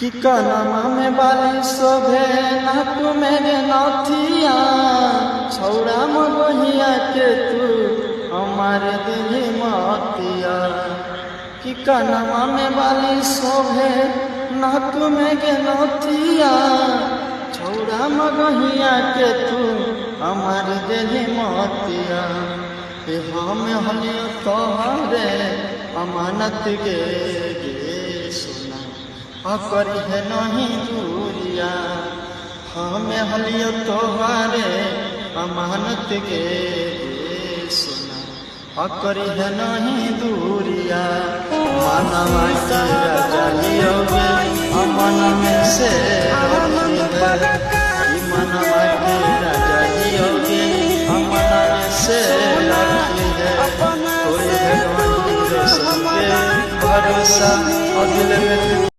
कि कनमा में बाली शोभे नाक में गे नथिया छौड़ा मगहिया के तू हमारे दिल मतिया। कि कनमा में बाली शोभे नाक में गे नथिया छौड़ा मगहिया के तू हमारे दिल मतिया। हम हलियो तोहरे अमानत गे सोना करी है नहीं दूरिया। हमें हलियो तोहरे अमानत गे सोना करी है नहीं दूरिया। मनवा के राजा लियो गे अमन में से मनवा के राजा लियो गे अमन में से कोई भगवान के भरोसा और दिल में